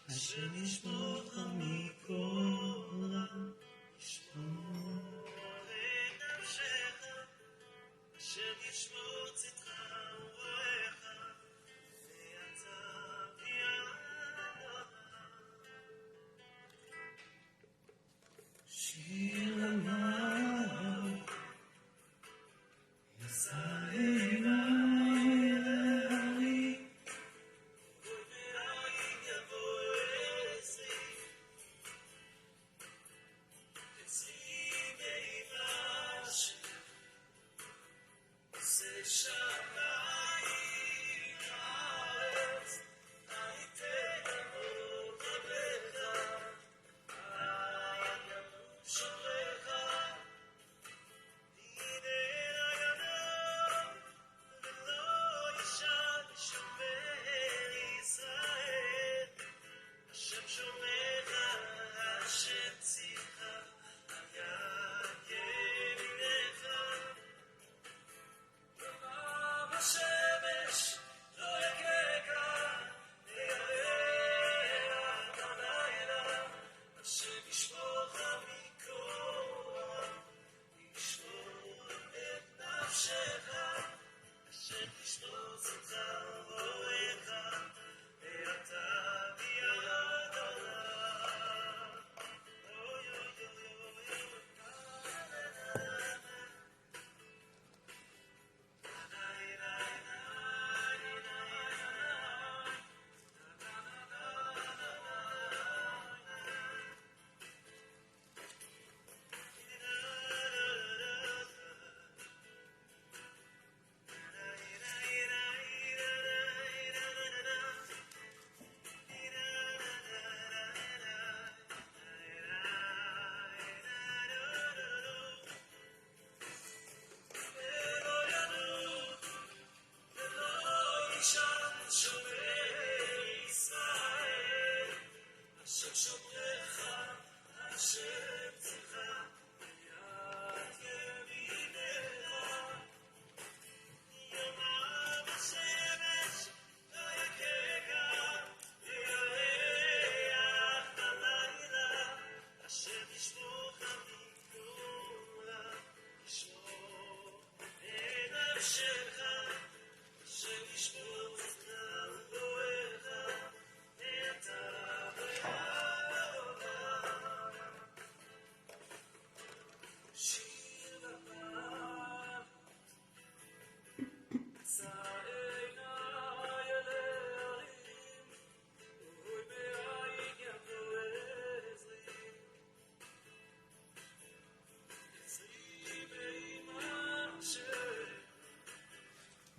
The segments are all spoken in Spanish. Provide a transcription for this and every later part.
השם ישמורך מכל ישמור את נפשך, השם ישמור צאתך ובואך, ואתה בידו. שיר למעלה ישא עיני אל ההרים, ובעין יבוא עזרי, עזרי ויבש, עושה שמיים הארץ, הייתן אמות רבך, ימות שומרך, הנה הגדול ולא ישן שומר ישראל, השם שומרך, השם צילך, על יד ימינך. יומם השמש לא יככה, וירח בלילה, השם ישמורך מכל, ישמור את נפשך, השם ישמור צאתך ובואך, ואתה בידו. אוי אוי אוי אוי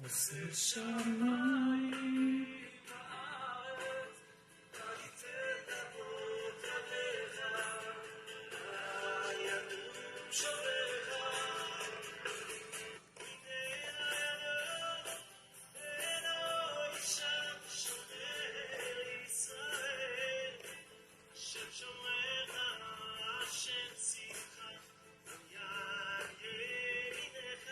עושה שמיים הארץ, הייתן אמות רבך, ימות שומרך, הנה הגדול ולא ישן שומר ישראל, השם שומרך, השם צילך, על יד ימינך.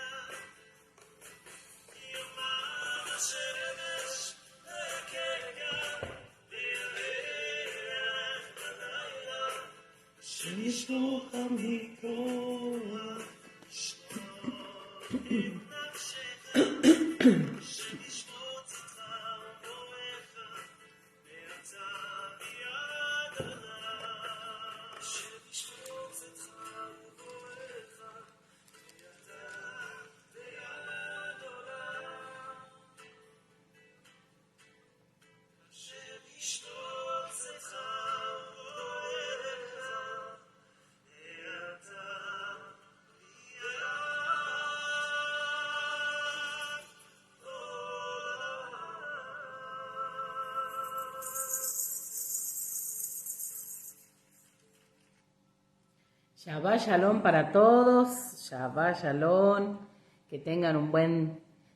יומם השמש לא יככה, וירח בלילה, השם ישמורך מכל, ישמור את נפשך, השם ישמור צאתך ובואך, ואתה בידו. השם ישמור צאתך ובואך, ואתה בידו. השם ישמור צאתך ובואך, ואתה Shabbat Shalom para todos, Shabbat Shalom, que tengan un buen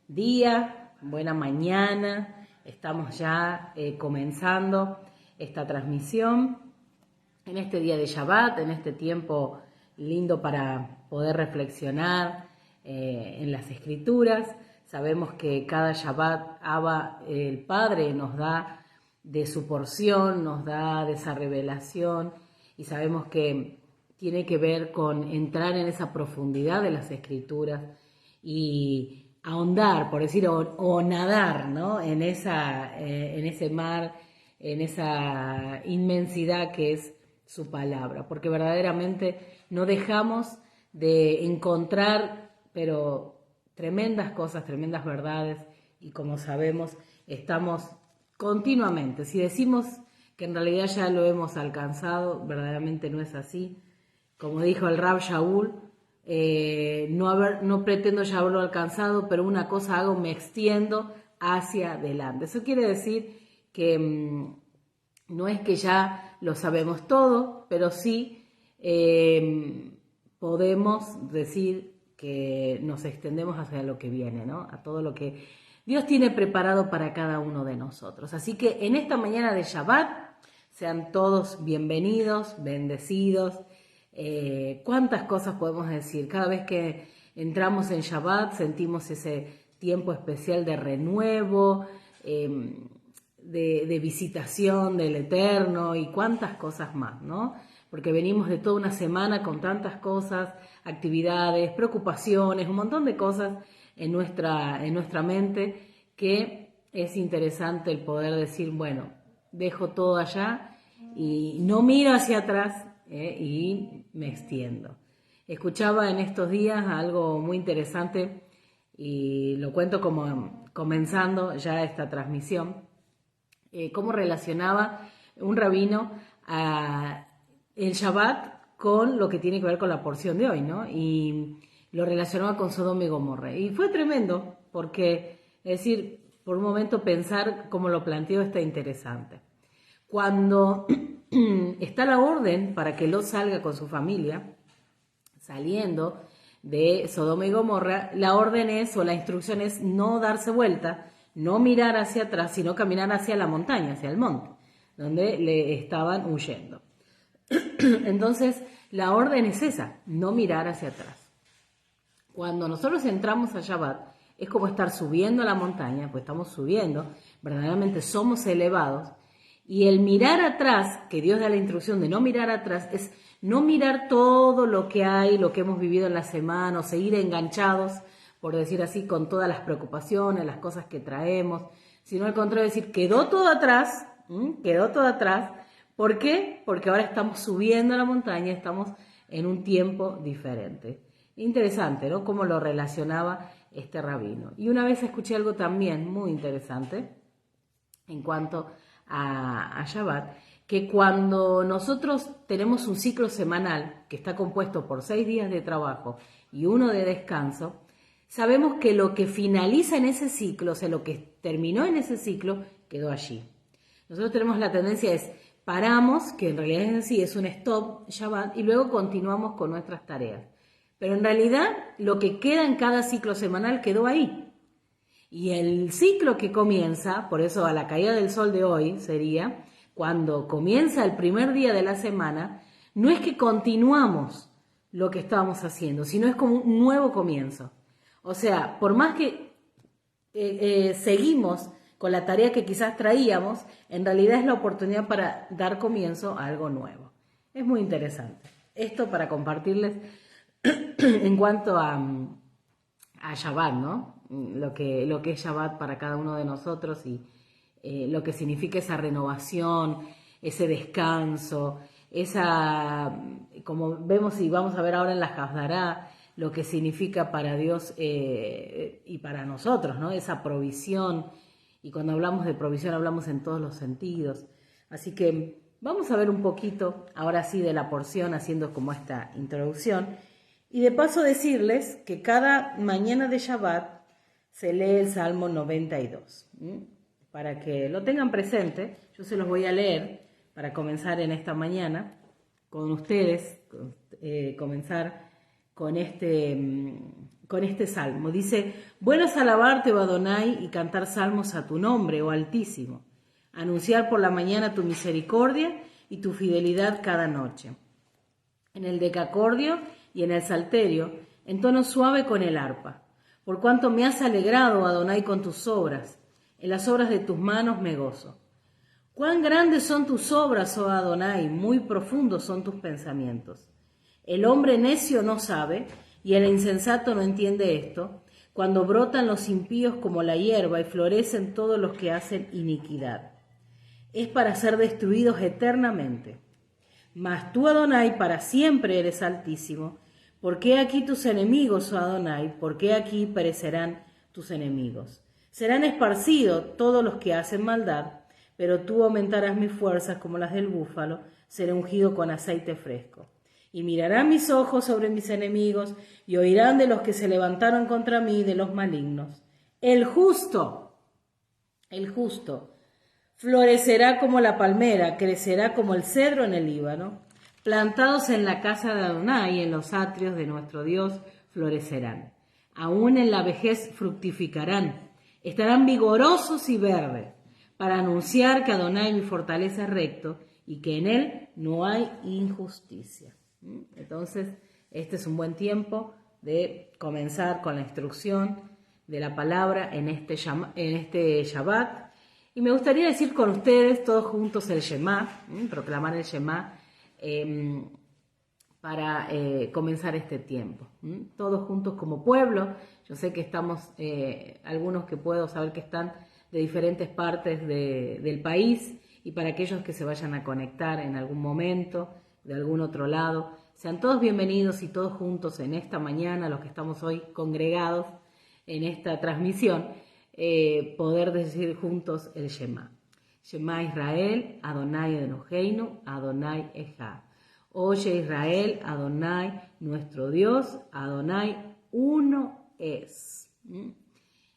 día, buena mañana. Estamos ya comenzando esta transmisión en este día de Shabbat, en este tiempo lindo para poder reflexionar en las Escrituras. Sabemos que cada Shabbat Abba, el Padre, nos da de su porción, nos da de esa revelación, y sabemos que tiene que ver con entrar en esa profundidad de las Escrituras y ahondar, por decir, o nadar, ¿no? En ese mar, en esa inmensidad que es su palabra, porque verdaderamente no dejamos de encontrar, pero tremendas cosas, tremendas verdades, y como sabemos, estamos continuamente. Si decimos que en realidad ya lo hemos alcanzado, verdaderamente no es así. Como dijo el Rab Shaul, no pretendo ya haberlo alcanzado, pero una cosa hago, me extiendo hacia adelante. Eso quiere decir que no es que ya lo sabemos todo, pero sí podemos decir que nos extendemos hacia lo que viene, ¿no? A todo lo que Dios tiene preparado para cada uno de nosotros. Así que en esta mañana de Shabbat, sean todos bienvenidos, bendecidos. ¿Cuántas cosas podemos decir? Cada vez que entramos en Shabbat sentimos ese tiempo especial de renuevo, de visitación del Eterno y cuántas cosas más, ¿no? Porque venimos de toda una semana con tantas cosas, actividades, preocupaciones, un montón de cosas en nuestra mente, que es interesante el poder decir, bueno, dejo todo allá y no miro hacia atrás y me extiendo. Escuchaba en estos días algo muy interesante y lo cuento como comenzando ya esta transmisión, cómo relacionaba un rabino el Shabbat con lo que tiene que ver con la porción de hoy, ¿no? Y lo relacionaba con Sodoma y Gomorra. Y fue tremendo, porque, es decir, por un momento pensar cómo lo planteó está interesante. Cuando está la orden para que Lot salga con su familia, saliendo de Sodoma y Gomorra, la orden es, o la instrucción es, no darse vuelta, no mirar hacia atrás, sino caminar hacia la montaña, hacia el monte, donde le estaban huyendo. Entonces, la orden es esa, no mirar hacia atrás. Cuando nosotros entramos a Shabbat, es como estar subiendo a la montaña, pues estamos subiendo, verdaderamente somos elevados, y el mirar atrás, que Dios da la instrucción de no mirar atrás, es no mirar todo lo que hay, lo que hemos vivido en la semana, o seguir enganchados, por decir así, con todas las preocupaciones, las cosas que traemos, sino al contrario, decir, quedó todo atrás. ¿Por qué? Porque ahora estamos subiendo a la montaña, estamos en un tiempo diferente. Interesante, ¿no? Cómo lo relacionaba este rabino. Y una vez escuché algo también muy interesante en cuanto a Shabbat, que cuando nosotros tenemos un ciclo semanal que está compuesto por 6 días de trabajo y 1 de descanso, sabemos que lo que finaliza en ese ciclo, o sea, lo que terminó en ese ciclo, quedó allí. Nosotros tenemos la tendencia es paramos, que en realidad es así, es un stop Shabbat, y luego continuamos con nuestras tareas. Pero en realidad lo que queda en cada ciclo semanal quedó ahí. Y el ciclo que comienza, por eso a la caída del sol de hoy sería, cuando comienza el primer día de la semana, no es que continuamos lo que estábamos haciendo, sino es como un nuevo comienzo. O sea, por más que seguimos con la tarea que quizás traíamos, en realidad es la oportunidad para dar comienzo a algo nuevo. Es muy interesante. Esto para compartirles en cuanto a Shabbat, ¿no? Lo que es Shabbat para cada uno de nosotros y lo que significa esa renovación, ese descanso, como vemos y vamos a ver ahora en la Hafdará, lo que significa para Dios y para nosotros, ¿no? Esa provisión. Y cuando hablamos de provisión hablamos en todos los sentidos. Así que vamos a ver un poquito, ahora sí, de la porción, haciendo como esta introducción. Y de paso decirles que cada mañana de Shabbat se lee el Salmo 92. Para que lo tengan presente, yo se los voy a leer para comenzar en esta mañana con ustedes, comenzar con este salmo. Dice, bueno es alabarte, oh Adonai, y cantar salmos a tu nombre, oh Altísimo. Anunciar por la mañana tu misericordia y tu fidelidad cada noche. En el decacordio y en el salterio, en tono suave con el arpa. Por cuanto me has alegrado, Adonai, con tus obras, en las obras de tus manos me gozo. Cuán grandes son tus obras, oh Adonai, muy profundos son tus pensamientos. El hombre necio no sabe, y el insensato no entiende esto, cuando brotan los impíos como la hierba y florecen todos los que hacen iniquidad. Es para ser destruidos eternamente. Mas tú, Adonai, para siempre eres altísimo. ¿Por qué aquí tus enemigos, oh Adonai? ¿Por qué aquí perecerán tus enemigos? Serán esparcidos todos los que hacen maldad, pero tú aumentarás mis fuerzas como las del búfalo, seré ungido con aceite fresco. Y mirarán mis ojos sobre mis enemigos, y oirán de los que se levantaron contra mí, de los malignos. El justo, florecerá como la palmera, crecerá como el cedro en el Líbano. Plantados en la casa de Adonai, en los atrios de nuestro Dios, florecerán. Aún en la vejez fructificarán, estarán vigorosos y verdes, para anunciar que Adonai mi fortaleza es recto y que en él no hay injusticia. Entonces, este es un buen tiempo de comenzar con la instrucción de la palabra en este Shabbat. Y me gustaría decir con ustedes, todos juntos, el Shema, proclamar el Shema para comenzar este tiempo. Todos juntos como pueblo. Yo sé que estamos, algunos que puedo saber que están de diferentes partes del país, y para aquellos que se vayan a conectar en algún momento, de algún otro lado, sean todos bienvenidos y todos juntos en esta mañana, los que estamos hoy congregados en esta transmisión, poder decir juntos el Shema. Shema Israel, Adonai Eloheinu, Adonai Echad. Oye Israel, Adonai nuestro Dios, Adonai uno es.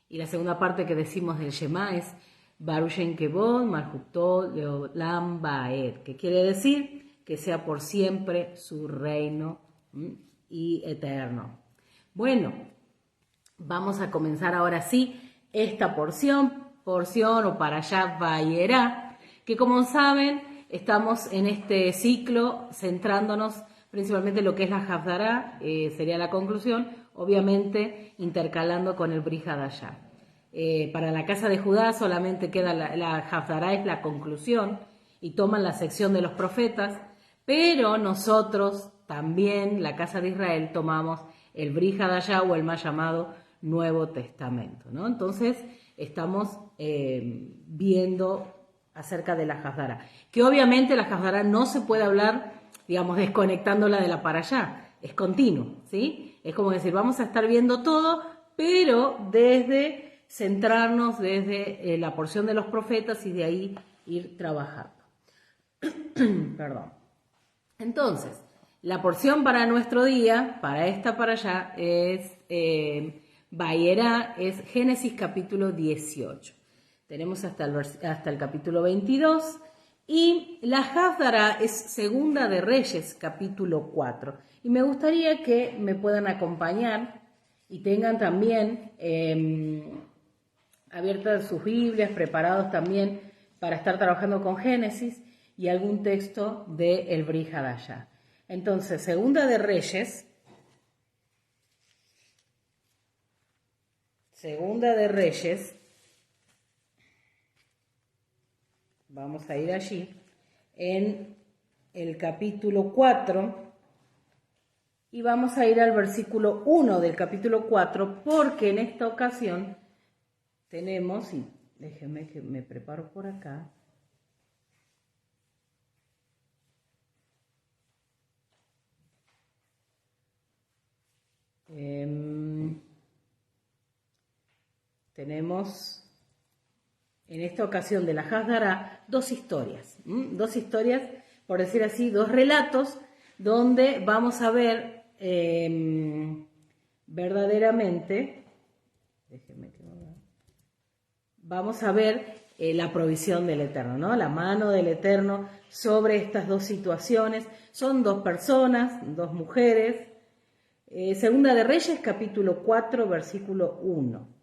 Y la segunda parte que decimos del Shema es Baruch Shem Kevod Malchuto Leolam Baed, que quiere decir que sea por siempre su reino y eterno. Bueno, vamos a comenzar ahora sí esta porción o Parashat Vayera, que como saben estamos en este ciclo centrándonos principalmente en lo que es la Haftará, sería la conclusión, obviamente intercalando con el Brit Hadashah. Para la casa de Judá solamente queda la Haftará, es la conclusión, y toman la sección de los profetas, pero nosotros también, la casa de Israel, tomamos el Brit Hadashah o el más llamado Nuevo Testamento, ¿no? Entonces estamos viendo acerca de la Haftará, que obviamente la Haftará no se puede hablar, digamos, desconectándola de la Parashá, es continuo, ¿sí? Es como decir, vamos a estar viendo todo, pero desde centrarnos desde la porción de los profetas y de ahí ir trabajando. Perdón. Entonces, la porción para nuestro día, para esta Parashá, es Vayera, es Génesis capítulo 18. Tenemos hasta el capítulo 22. Y la Haftará es Segunda de Reyes, capítulo 4. Y me gustaría que me puedan acompañar y tengan también abiertas sus Biblias, preparados también para estar trabajando con Génesis y algún texto de el Brit Hadashah. Entonces, Segunda de Reyes, vamos a ir allí, en el capítulo 4, y vamos a ir al versículo 1 del capítulo 4, porque en esta ocasión tenemos, y déjenme que me preparo por acá, tenemos en esta ocasión de la Haftará dos historias, por decir así, dos relatos, donde vamos a ver verdaderamente, vamos a ver la provisión del Eterno, ¿no? La mano del Eterno sobre estas dos situaciones. Son dos personas, dos mujeres. Segunda de Reyes, capítulo 4, versículo 1.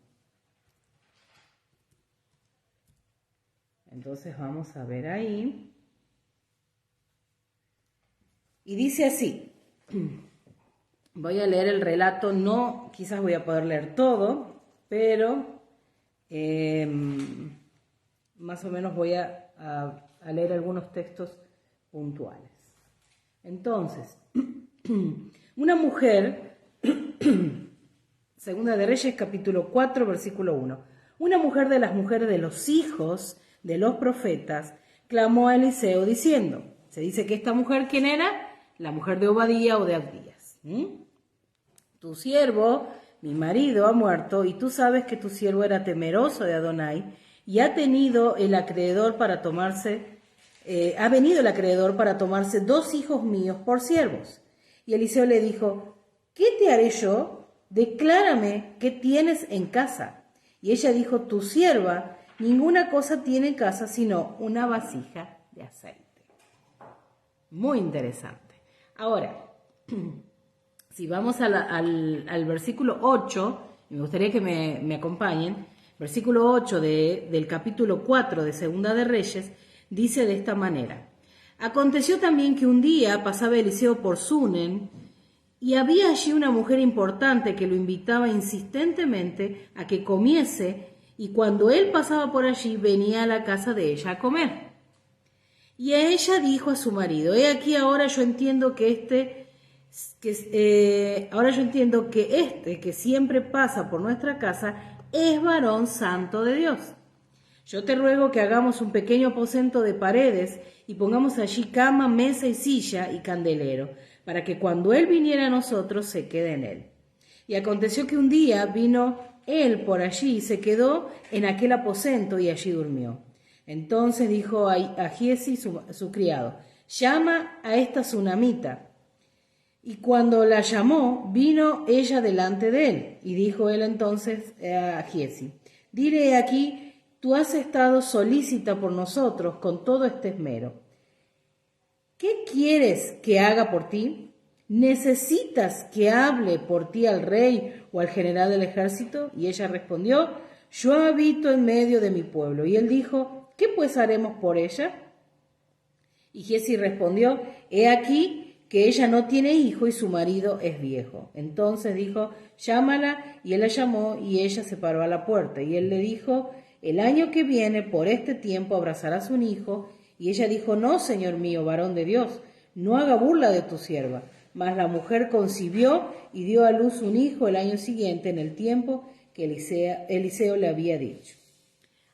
Entonces vamos a ver ahí. Y dice así. Voy a leer el relato, no, quizás voy a poder leer todo, pero más o menos voy a leer algunos textos puntuales. Entonces, una mujer, Segunda de Reyes, capítulo 4, versículo 1. Una mujer de las mujeres de los hijos de los profetas clamó a Eliseo diciendo, se dice que esta mujer, ¿quién era? La mujer de Obadía o de Abdías. Tu siervo, mi marido, ha muerto, y tú sabes que tu siervo era temeroso de Adonai, y ha venido el acreedor para tomarse 2 hijos míos por siervos. Y Eliseo le dijo, ¿qué te haré yo? Declárame qué tienes en casa. Y ella dijo, tu sierva ninguna cosa tiene en casa sino una vasija de aceite. Muy interesante. Ahora, si vamos al versículo 8, me gustaría que me acompañen, versículo 8 del capítulo 4 de Segunda de Reyes, dice de esta manera. Aconteció también que un día pasaba Eliseo por Sunem, y había allí una mujer importante que lo invitaba insistentemente a que comiese, y cuando él pasaba por allí venía a la casa de ella a comer. Y a ella dijo a su marido, he aquí ahora yo entiendo que este que siempre pasa por nuestra casa es varón santo de Dios. Yo te ruego que hagamos un pequeño aposento de paredes y pongamos allí cama, mesa y silla y candelero, para que cuando él viniera a nosotros se quede en él. Y aconteció que un día vino él por allí y se quedó en aquel aposento y allí durmió. Entonces dijo a Giezi su criado, llama a esta sunamita. Y cuando la llamó, vino ella delante de él. Y dijo él entonces a Giezi, dile aquí, tú has estado solícita por nosotros con todo este esmero. ¿Qué quieres que haga por ti? ¿Necesitas que hable por ti al rey o al general del ejército? Y ella respondió, yo habito en medio de mi pueblo. Y él dijo, ¿qué pues haremos por ella? Y Giezi respondió, he aquí que ella no tiene hijo y su marido es viejo. Entonces dijo, llámala, y él la llamó y ella se paró a la puerta. Y él le dijo, el año que viene por este tiempo abrazarás un hijo. Y ella dijo, no, señor mío, varón de Dios, no haga burla de tu sierva. Mas la mujer concibió y dio a luz un hijo el año siguiente en el tiempo que Eliseo le había dicho.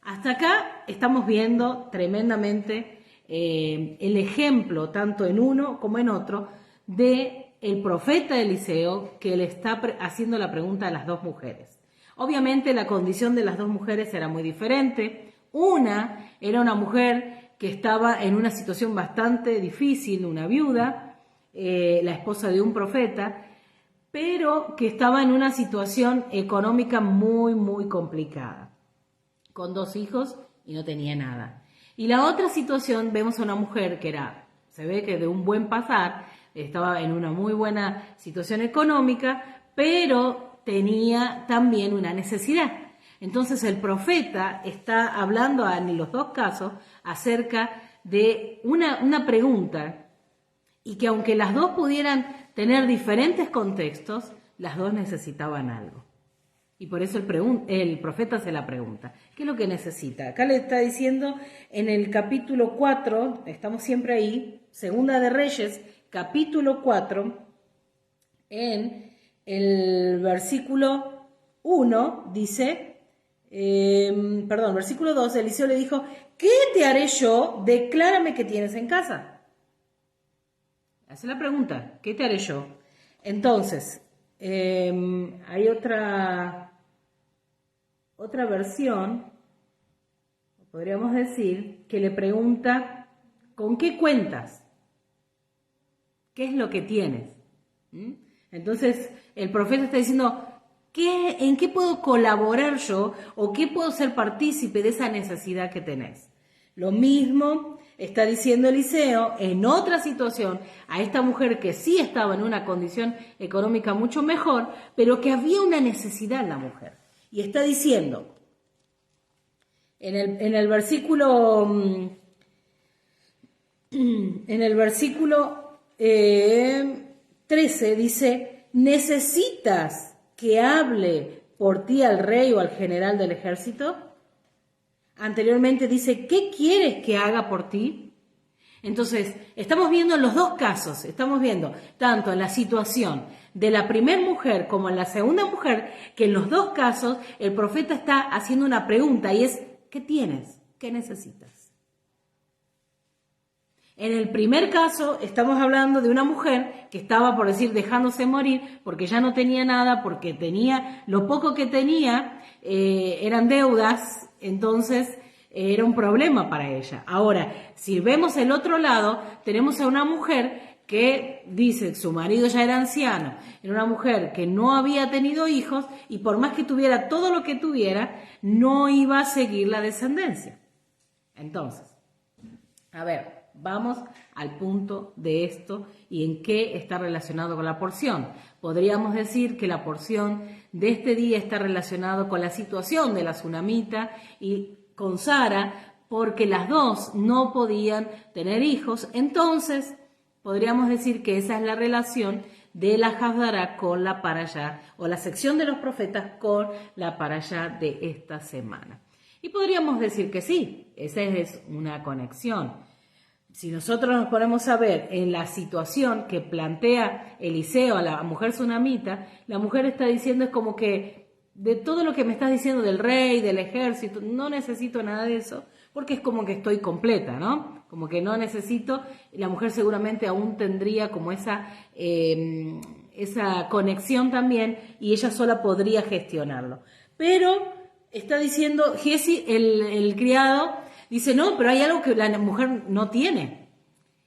Hasta acá estamos viendo tremendamente el ejemplo, tanto en uno como en otro, de el profeta Eliseo que le está haciendo la pregunta a las 2 mujeres. Obviamente la condición de las 2 mujeres era muy diferente. Una era una mujer que estaba en una situación bastante difícil, una viuda, la esposa de un profeta, pero que estaba en una situación económica muy, muy complicada, con 2 hijos y no tenía nada. Y la otra situación, vemos a una mujer que se ve que de un buen pasar, estaba en una muy buena situación económica, pero tenía también una necesidad. Entonces el profeta está hablando en los 2 casos acerca de una pregunta, y que aunque las 2 pudieran tener diferentes contextos, las 2 necesitaban algo. Y por eso el profeta se la pregunta, ¿qué es lo que necesita? Acá le está diciendo en el capítulo 4, estamos siempre ahí, Segunda de Reyes, capítulo 4, en el versículo 1, dice, versículo 2, Eliseo le dijo, ¿qué te haré yo? Declárame qué tienes en casa. Hace la pregunta, ¿qué te haré yo? Entonces, hay otra versión, podríamos decir, que le pregunta, ¿con qué cuentas? ¿Qué es lo que tienes? Entonces, el profeta está diciendo, ¿en qué puedo colaborar yo o qué puedo ser partícipe de esa necesidad que tenés? Lo mismo está diciendo Eliseo en otra situación a esta mujer que sí estaba en una condición económica mucho mejor, pero que había una necesidad en la mujer. Y está diciendo, en el versículo 13 dice, ¿necesitas que hable por ti al rey o al general del ejército? Anteriormente dice, ¿qué quieres que haga por ti? Entonces, estamos viendo en los dos casos, estamos viendo tanto en la situación de la primera mujer como en la segunda mujer, que en los dos casos el profeta está haciendo una pregunta y es, ¿qué tienes? ¿Qué necesitas? En el primer caso estamos hablando de una mujer que estaba, por decir, dejándose morir porque ya no tenía nada, porque tenía, lo poco que tenía eran deudas, entonces era un problema para ella. Ahora, si vemos el otro lado, tenemos a una mujer que dice que su marido ya era anciano, era una mujer que no había tenido hijos y por más que tuviera todo lo que tuviera, no iba a seguir la descendencia. Entonces, a ver, vamos al punto de esto y en qué está relacionado con la porción. Podríamos decir que la porción de este día está relacionado con la situación de la tsunamita y con Sara, porque las dos no podían tener hijos. Entonces, podríamos decir que esa es la relación de la Haftará con la Parashá, o la sección de los profetas con la Parashá de esta semana. Y podríamos decir que sí, esa es una conexión. Si nosotros nos ponemos a ver en la situación que plantea Eliseo a la mujer tsunamita, la mujer está diciendo es como que de todo lo que me estás diciendo del rey, del ejército, no necesito nada de eso, porque es como que estoy completa, ¿no? Como que no necesito, la mujer seguramente aún tendría como esa conexión también y ella sola podría gestionarlo. Pero está diciendo, Giesi, el criado, dice, no, pero hay algo que la mujer no tiene.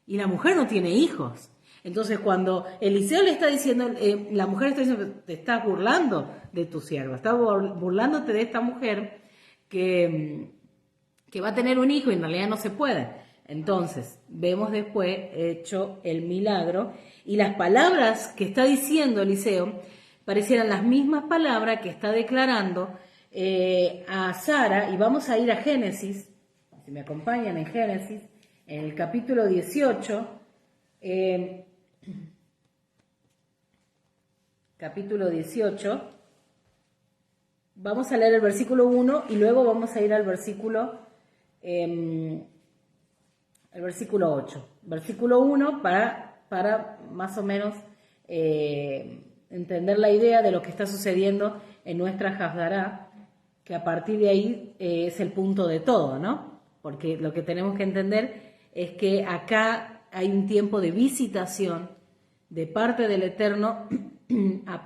Y la mujer no tiene hijos. Entonces, cuando Eliseo le está diciendo, la mujer está diciendo, te estás burlando de tu sierva, estás burlándote de esta mujer que va a tener un hijo y en realidad no se puede. Entonces, vemos después hecho el milagro y las palabras que está diciendo Eliseo parecieran las mismas palabras que está declarando a Sara. Y vamos a ir a Génesis. Si me acompañan en Génesis, en el capítulo 18, vamos a leer el versículo 1 y luego vamos a ir al versículo 8. Versículo 1 para más o menos entender la idea de lo que está sucediendo en nuestra Haftará, que a partir de ahí es el punto de todo, ¿no? Porque lo que tenemos que entender es que acá hay un tiempo de visitación de parte del Eterno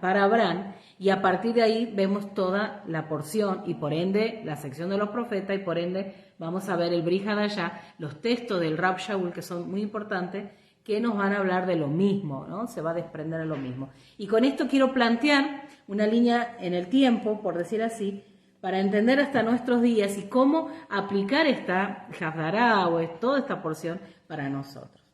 para Abraham y a partir de ahí vemos toda la porción y por ende la sección de los profetas y por ende vamos a ver el Brit Hadashah, los textos del Rab Shaul que son muy importantes que nos van a hablar de lo mismo, ¿no? Se va a desprender de lo mismo. Y con esto quiero plantear una línea en el tiempo, por decir así, para entender hasta nuestros días y cómo aplicar esta Haftará o toda esta porción para nosotros.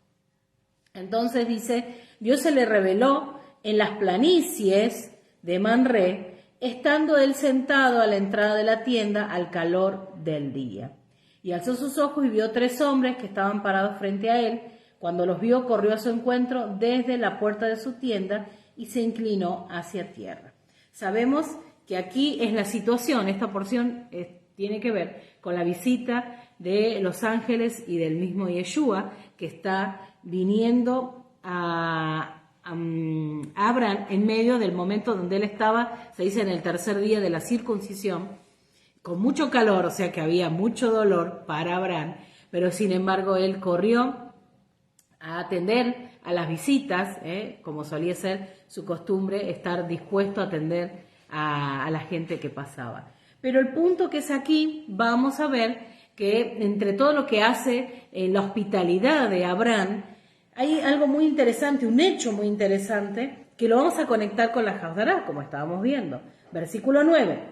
Entonces dice, Dios se le reveló en las planicies de Manré, estando él sentado a la entrada de la tienda al calor del día. Y alzó sus ojos y vio 3 hombres que estaban parados frente a él. Cuando los vio, corrió a su encuentro desde la puerta de su tienda y se inclinó hacia tierra. Sabemos que aquí es la situación, esta porción tiene que ver con la visita de los ángeles y del mismo Yeshua, que está viniendo a Abraham en medio del momento donde él estaba, se dice en el tercer día de la circuncisión, con mucho calor, o sea que había mucho dolor para Abraham, pero sin embargo él corrió a atender a las visitas, como solía ser su costumbre, estar dispuesto a atender a la gente que pasaba. Pero el punto que es aquí, vamos a ver que entre todo lo que hace en la hospitalidad de Abraham, hay algo muy interesante, un hecho muy interesante, que lo vamos a conectar con la Haftará, como estábamos viendo. Versículo 9.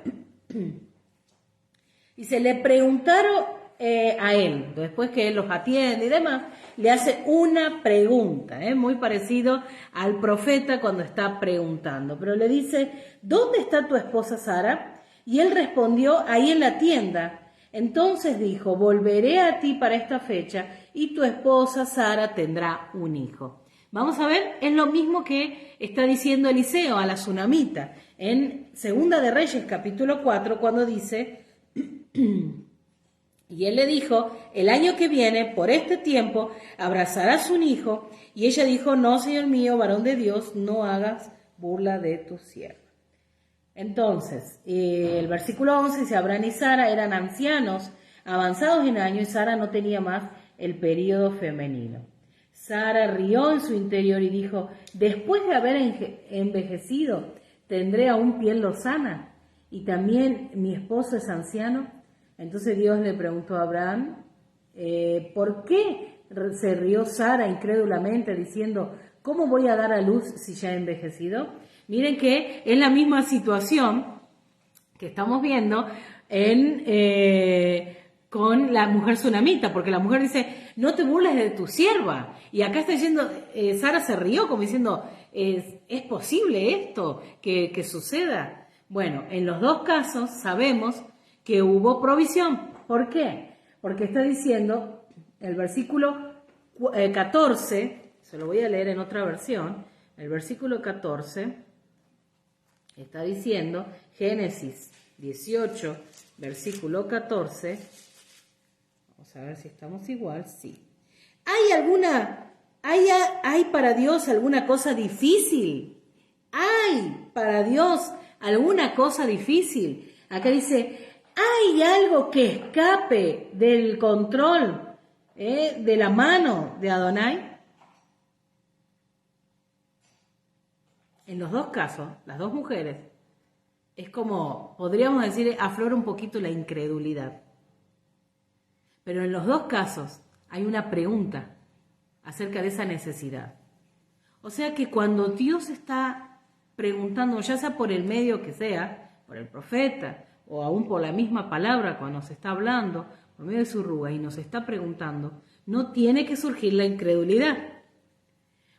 Dice, le preguntaron a él, después que él los atiende y demás, le hace una pregunta, muy parecido al profeta cuando está preguntando, pero le dice, ¿dónde está tu esposa Sara? Y él respondió, ahí en la tienda. Entonces dijo, volveré a ti para esta fecha y tu esposa Sara tendrá un hijo. Vamos a ver, es lo mismo que está diciendo Eliseo a la tsunamita en Segunda de Reyes, capítulo 4, cuando dice, y él le dijo, el año que viene, por este tiempo, abrazarás un hijo. Y ella dijo, no, Señor mío, varón de Dios, no hagas burla de tu sierva. Entonces, el versículo 11 dice, Abraham y Sara eran ancianos, avanzados en años, y Sara no tenía más el período femenino. Sara rió en su interior y dijo, después de haber envejecido, ¿tendré aún piel lozana? ¿Y también mi esposo es anciano? Entonces Dios le preguntó a Abraham, ¿por qué se rió Sara incrédulamente diciendo, ¿cómo voy a dar a luz si ya he envejecido? Miren que es la misma situación que estamos viendo con la mujer tsunamita, porque la mujer dice, no te burles de tu sierva. Y acá está diciendo, Sara se rió como diciendo, ¿es posible esto que suceda? Bueno, en los dos casos sabemos que hubo provisión. ¿Por qué? Porque está diciendo el versículo 14, se lo voy a leer en otra versión, el versículo 14 está diciendo, Génesis 18, versículo 14, vamos a ver si estamos igual, sí. ¿Hay para Dios alguna cosa difícil? ¿Hay para Dios alguna cosa difícil? Acá dice, ¿hay algo que escape del control de la mano de Adonai? En los dos casos, las dos mujeres, es como, podríamos decir, aflora un poquito la incredulidad. Pero en los dos casos hay una pregunta acerca de esa necesidad. O sea que cuando Dios está preguntando, ya sea por el medio que sea, por el profeta, o aún por la misma palabra cuando nos está hablando, por medio de su ruga, y nos está preguntando, no tiene que surgir la incredulidad.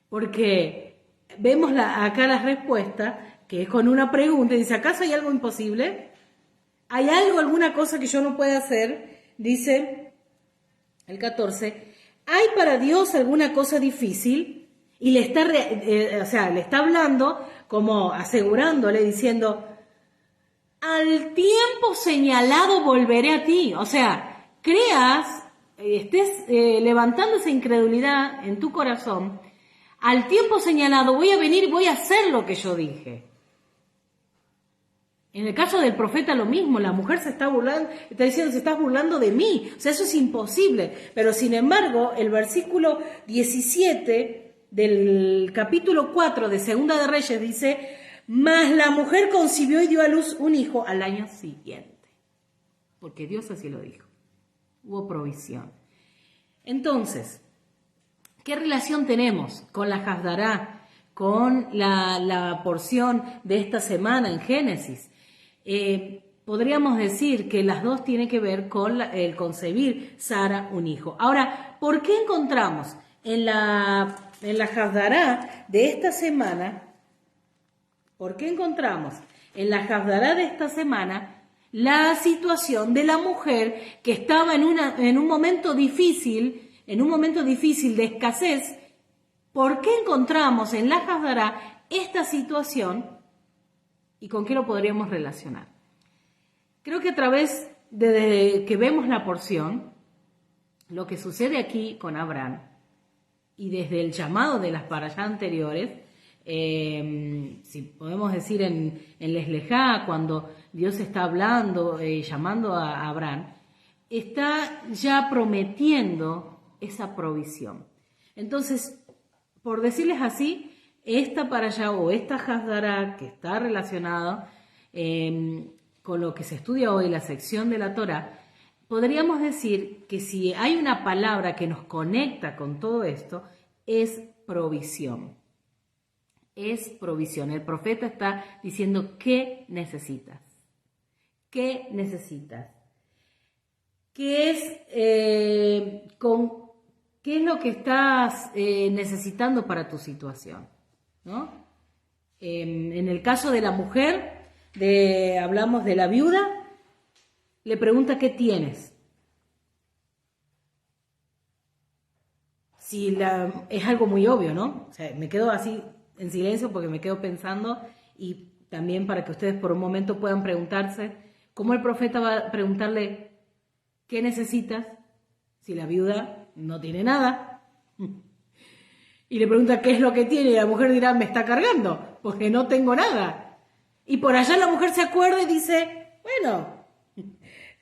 Porque vemos acá la respuesta, que es con una pregunta, y dice, ¿acaso hay algo imposible? ¿Hay algo, alguna cosa que yo no pueda hacer? Dice el 14, ¿hay para Dios alguna cosa difícil? Y le está hablando como asegurándole, diciendo, al tiempo señalado volveré a ti. O sea, estés levantando esa incredulidad en tu corazón, al tiempo señalado voy a venir y voy a hacer lo que yo dije. En el caso del profeta lo mismo, la mujer se está burlando, está diciendo, se estás burlando de mí. O sea, eso es imposible. Pero sin embargo, el versículo 17 del capítulo 4 de Segunda de Reyes dice, mas la mujer concibió y dio a luz un hijo al año siguiente. Porque Dios así lo dijo. Hubo provisión. Entonces, ¿qué relación tenemos con la Hasdará, con la porción de esta semana en Génesis? Podríamos decir que las dos tienen que ver con el concebir Sara un hijo. Ahora, ¿por qué encontramos en la Hasdará de esta semana, la situación de la mujer que estaba en un momento difícil de escasez? ¿Por qué encontramos en la Hasdará esta situación y con qué lo podríamos relacionar? Creo que a través de que vemos la porción, lo que sucede aquí con Abraham y desde el llamado de las parashá anteriores, si podemos decir en Leslejá, cuando Dios está hablando, llamando a Abraham, está ya prometiendo esa provisión. Entonces, por decirles así, esta parashá o esta Hasdará que está relacionada con lo que se estudia hoy, la sección de la Torá, podríamos decir que si hay una palabra que nos conecta con todo esto, es provisión. Es provisión. El profeta está diciendo, ¿qué necesitas? ¿Qué necesitas? ¿Qué es lo que estás necesitando para tu situación? ¿No? En el caso de la mujer, hablamos de la viuda, le pregunta, ¿qué tienes? es algo muy obvio, ¿no? O sea, me quedo así en silencio porque me quedo pensando y también para que ustedes por un momento puedan preguntarse cómo el profeta va a preguntarle ¿qué necesitas? Si la viuda no tiene nada. Y le pregunta qué es lo que tiene y la mujer dirá, me está cargando, porque no tengo nada. Y por allá la mujer se acuerda y dice, bueno,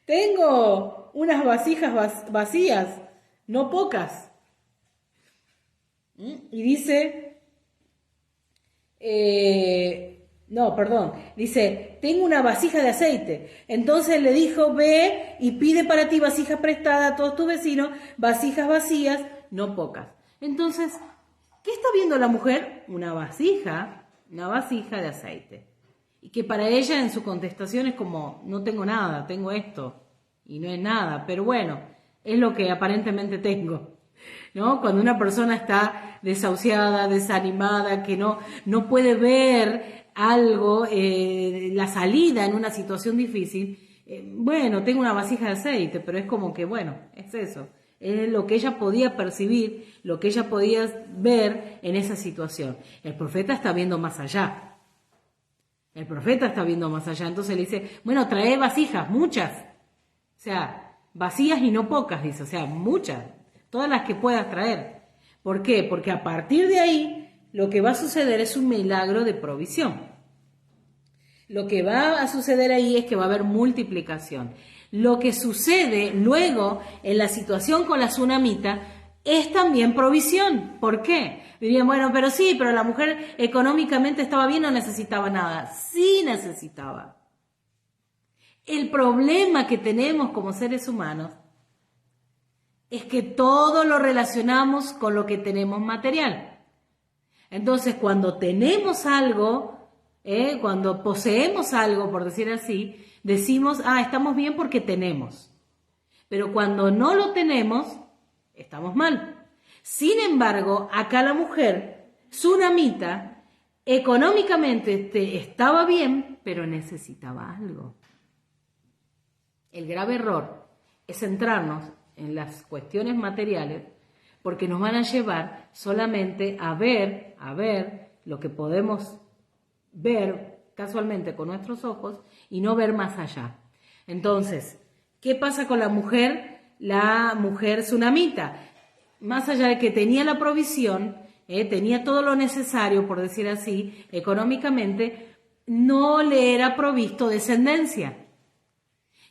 tengo unas vasijas vacías, no pocas. Y dice, dice, tengo una vasija de aceite. Entonces le dijo, ve y pide para ti vasijas prestadas a todos tus vecinos, vasijas vacías, no pocas. Entonces, ¿qué está viendo la mujer? Una vasija de aceite. Y que para ella en su contestación es como, no tengo nada, tengo esto. Y no es nada, pero bueno, es lo que aparentemente tengo. ¿No? Cuando una persona está desahuciada, desanimada, que no puede ver algo, la salida en una situación difícil, bueno, tengo una vasija de aceite, pero es como que, bueno, es eso. Es lo que ella podía percibir, lo que ella podía ver en esa situación. El profeta está viendo más allá. El profeta está viendo más allá. Entonces le dice, bueno, trae vasijas, muchas. O sea, vacías y no pocas, dice. O sea, muchas. Todas las que puedas traer. ¿Por qué? Porque a partir de ahí lo que va a suceder es un milagro de provisión. Lo que va a suceder ahí es que va a haber multiplicación. Lo que sucede luego en la situación con la tsunamita es también provisión. ¿Por qué? Dirían, bueno, pero la mujer económicamente estaba bien, no necesitaba nada. Sí necesitaba. El problema que tenemos como seres humanos es que todo lo relacionamos con lo que tenemos material. Entonces, cuando tenemos algo, cuando poseemos algo, por decir así, decimos, estamos bien porque tenemos. Pero cuando no lo tenemos, estamos mal. Sin embargo, acá la mujer, tsunamita, económicamente estaba bien, pero necesitaba algo. El grave error es centrarnos en las cuestiones materiales porque nos van a llevar solamente a ver lo que podemos ver casualmente con nuestros ojos y no ver más allá. Entonces, ¿qué pasa con la mujer? La mujer tsunamita, más allá de que tenía la provisión, tenía todo lo necesario, por decir así, económicamente, no le era provisto descendencia.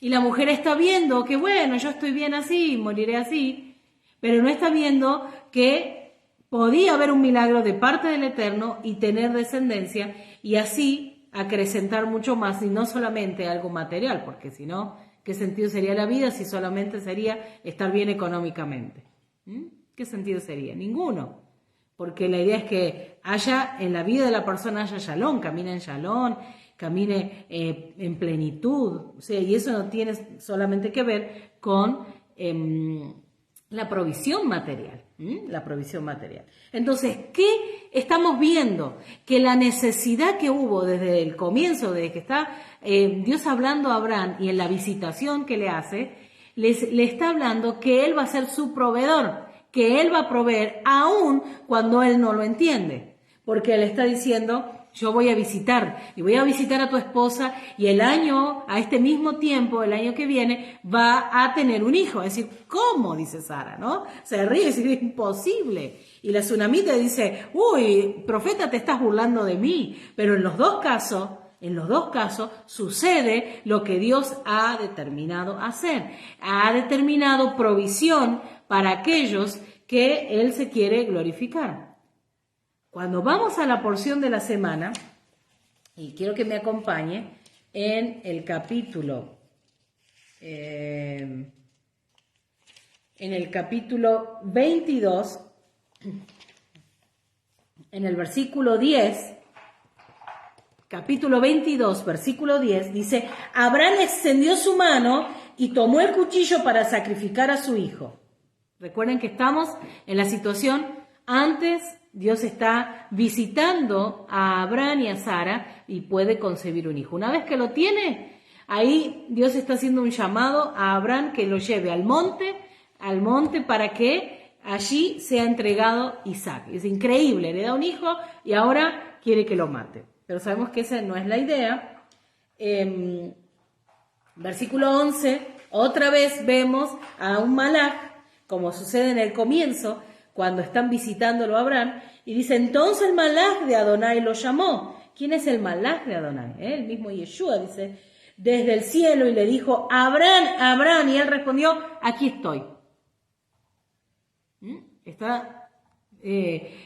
Y la mujer está viendo que, bueno, yo estoy bien así, moriré así, pero no está viendo que podía haber un milagro de parte del Eterno y tener descendencia y así acrecentar mucho más y no solamente algo material, porque si no, ¿qué sentido sería la vida si solamente sería estar bien económicamente? ¿Qué sentido sería? Ninguno. Porque la idea es que haya, en la vida de la persona haya shalom, camine en shalom, camine en plenitud. O sea, y eso no tiene solamente que ver con la provisión material. La provisión material. Entonces, ¿qué estamos viendo? Que la necesidad que hubo desde el comienzo, desde que está Dios hablando a Abraham y en la visitación que le hace, le está hablando que Él va a ser su proveedor, que Él va a proveer aún cuando Él no lo entiende. Porque Él está diciendo, yo voy a visitar y voy a visitar a tu esposa y el año, a este mismo tiempo, el año que viene, va a tener un hijo. Es decir, ¿cómo? Dice Sara, ¿no? Se ríe, es imposible. Y la tsunamita dice, uy, profeta, te estás burlando de mí. Pero en los dos casos sucede lo que Dios ha determinado hacer. Ha determinado provisión para aquellos que Él se quiere glorificar. Cuando vamos a la porción de la semana, y quiero que me acompañe en el capítulo 22, en el versículo 10, capítulo 22, versículo 10, dice, Abraham extendió su mano y tomó el cuchillo para sacrificar a su hijo. Recuerden que estamos en la situación antes. Dios está visitando a Abraham y a Sara y puede concebir un hijo. Una vez que lo tiene, ahí Dios está haciendo un llamado a Abraham que lo lleve al monte para que allí sea entregado Isaac. Es increíble, le da un hijo y ahora quiere que lo mate. Pero sabemos que esa no es la idea. Versículo 11, otra vez vemos a un malaj, como sucede en el comienzo, cuando están visitándolo a Abraham, y dice, entonces el malaj de Adonai lo llamó. ¿Quién es el malaj de Adonai? El mismo Yeshua dice, desde el cielo, y le dijo, Abraham, Abraham, y él respondió, aquí estoy. Está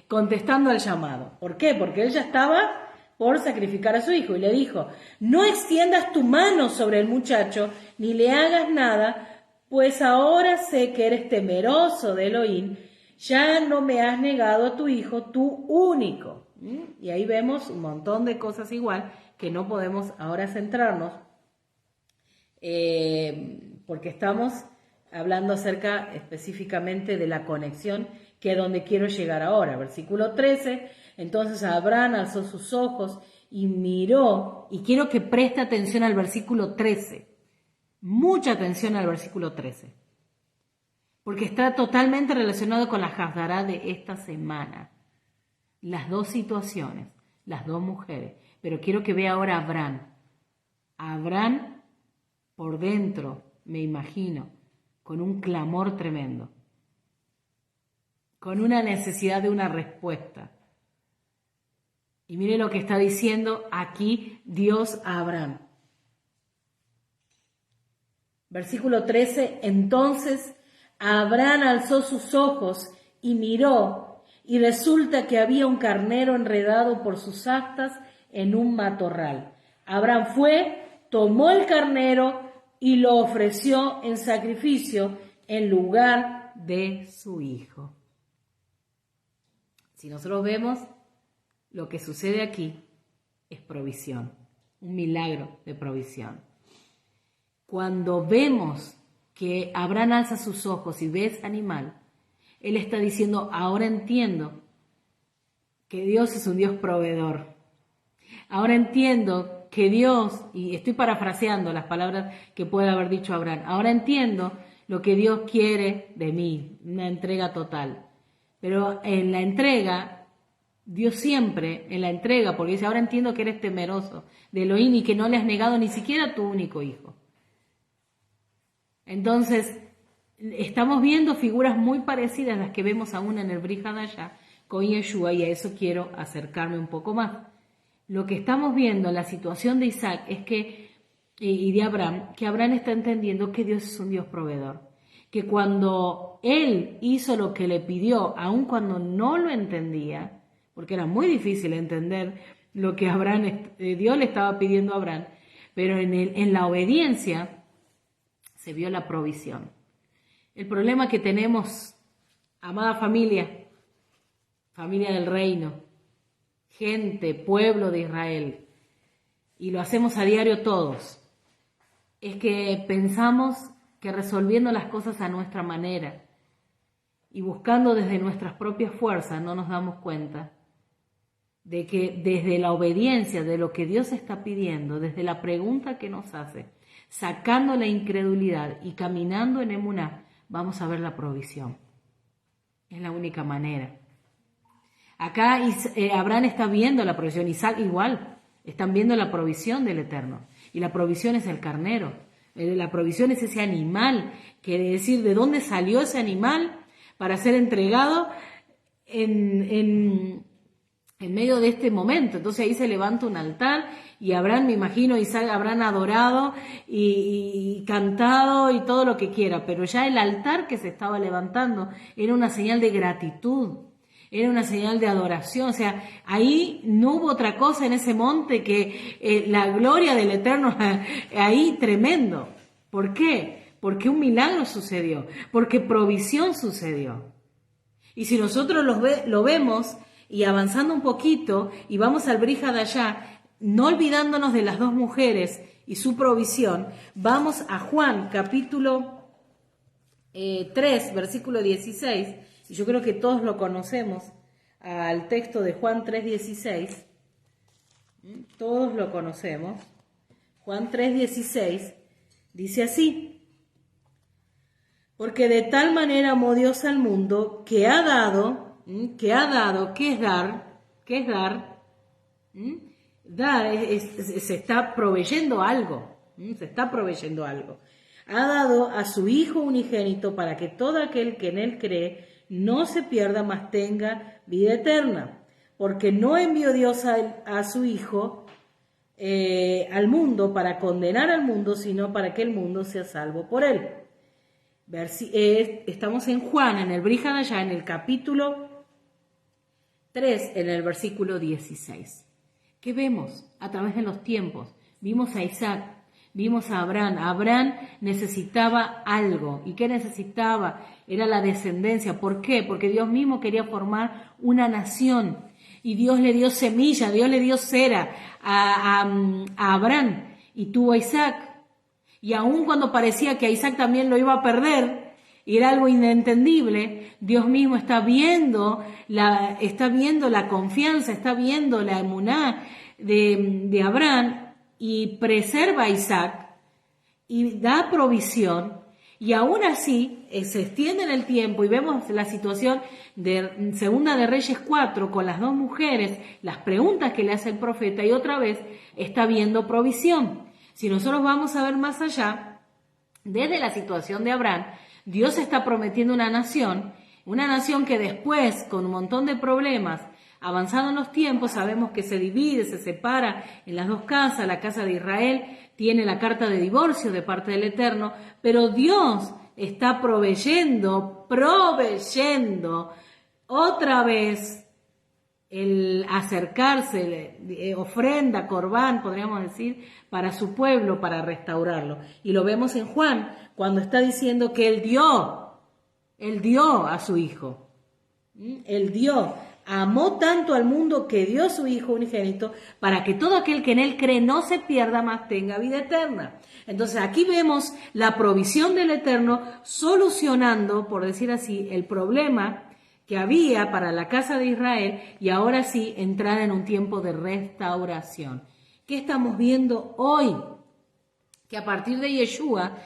contestando al llamado. ¿Por qué? Porque él ya estaba por sacrificar a su hijo, y le dijo, no extiendas tu mano sobre el muchacho, ni le hagas nada, pues ahora sé que eres temeroso de Elohim, ya no me has negado a tu hijo, tu único. Y ahí vemos un montón de cosas igual que no podemos ahora centrarnos, porque estamos hablando acerca específicamente de la conexión, que es donde quiero llegar ahora. Versículo 13, entonces Abraham alzó sus ojos y miró, y quiero que preste atención al versículo 13, mucha atención al versículo 13, porque está totalmente relacionado con la Haftará de esta semana. Las dos situaciones, las dos mujeres, pero quiero que vea ahora a Abraham. Abraham por dentro, me imagino, con un clamor tremendo, con una necesidad de una respuesta. Y mire lo que está diciendo aquí Dios a Abraham. Versículo 13, entonces Abraham alzó sus ojos y miró, y resulta que había un carnero enredado por sus astas en un matorral. Abraham fue, tomó el carnero y lo ofreció en sacrificio en lugar de su hijo. Si nosotros vemos, lo que sucede aquí es provisión, un milagro de provisión. Cuando vemos que Abraham alza sus ojos y ve ese animal, él está diciendo, ahora entiendo que Dios es un Dios proveedor. Ahora entiendo que Dios, y estoy parafraseando las palabras que puede haber dicho Abraham, ahora entiendo lo que Dios quiere de mí, una entrega total. Pero en la entrega, Dios siempre, en la entrega, porque dice, ahora entiendo que eres temeroso de Elohim y que no le has negado ni siquiera a tu único hijo. Entonces, estamos viendo figuras muy parecidas a las que vemos aún en el Brit Hadashah con Yeshua, y a eso quiero acercarme un poco más. Lo que estamos viendo en la situación de Isaac es que, y de Abraham, que Abraham está entendiendo que Dios es un Dios proveedor. Que cuando él hizo lo que le pidió, aun cuando no lo entendía, porque era muy difícil entender lo que Dios le estaba pidiendo a Abraham, pero en la obediencia se vio la provisión. El problema que tenemos, amada familia del reino, gente, pueblo de Israel, y lo hacemos a diario todos, es que pensamos que resolviendo las cosas a nuestra manera y buscando desde nuestras propias fuerzas no nos damos cuenta de que desde la obediencia de lo que Dios está pidiendo, desde la pregunta que nos hace, sacando la incredulidad y caminando en emuná, vamos a ver la provisión. Es la única manera. Acá Abraham está viendo la provisión, Isaac igual, están viendo la provisión del Eterno. Y la provisión es el carnero, la provisión es ese animal, quiere decir de dónde salió ese animal para ser entregado en medio de este momento. Entonces ahí se levanta un altar y Abraham, me imagino, Isaac habrán adorado y cantado y todo lo que quiera, pero ya el altar que se estaba levantando era una señal de gratitud, era una señal de adoración. O sea, ahí no hubo otra cosa en ese monte que la gloria del Eterno ahí tremendo. ¿Por qué? Porque un milagro sucedió, porque provisión sucedió. Y si nosotros lo vemos y avanzando un poquito y vamos al Brit Hadashah, no olvidándonos de las dos mujeres y su provisión, vamos a Juan capítulo 3, versículo 16, y yo creo que todos lo conocemos, al texto de Juan 3:16, todos lo conocemos. Juan 3:16 dice así: Porque de tal manera amó Dios al mundo que ha dado, ¿qué es dar? ¿Qué es dar? Dar se está proveyendo algo, se está proveyendo algo. Ha dado a su Hijo unigénito para que todo aquel que en él cree no se pierda, mas tenga vida eterna. Porque no envió Dios a su Hijo al mundo para condenar al mundo, sino para que el mundo sea salvo por él. Estamos en Juan, en el Brit Hadashah, en el capítulo 3, en el versículo 16. ¿Qué vemos a través de los tiempos? Vimos a Isaac, vimos a Abraham. Abraham necesitaba algo. ¿Y qué necesitaba? Era la descendencia. ¿Por qué? Porque Dios mismo quería formar una nación. Y Dios le dio semilla, Dios le dio cera a Abraham. Y tuvo a Isaac. Y aun cuando parecía que a Isaac también lo iba a perder, y era algo inentendible, Dios mismo está viendo la confianza, está viendo la emuná de Abraham y preserva a Isaac y da provisión. Y aún así se extiende en el tiempo y vemos la situación de Segunda de Reyes 4 con las dos mujeres, las preguntas que le hace el profeta y otra vez está viendo provisión. Si nosotros vamos a ver más allá, desde la situación de Abraham, Dios está prometiendo una nación que después, con un montón de problemas, avanzando en los tiempos, sabemos que se divide, se separa en las dos casas. La casa de Israel tiene la carta de divorcio de parte del Eterno, pero Dios está proveyendo otra vez el acercarse, ofrenda, corbán, podríamos decir, para su pueblo, para restaurarlo. Y lo vemos en Juan, cuando está diciendo que Él dio a su Hijo. Él dio, amó tanto al mundo que dio a su Hijo unigénito, para que todo aquel que en Él cree no se pierda, mas tenga vida eterna. Entonces aquí vemos la provisión del Eterno solucionando, por decir así, el problema que había para la casa de Israel, y ahora sí entrar en un tiempo de restauración. ¿Qué estamos viendo hoy? Que a partir de Yeshua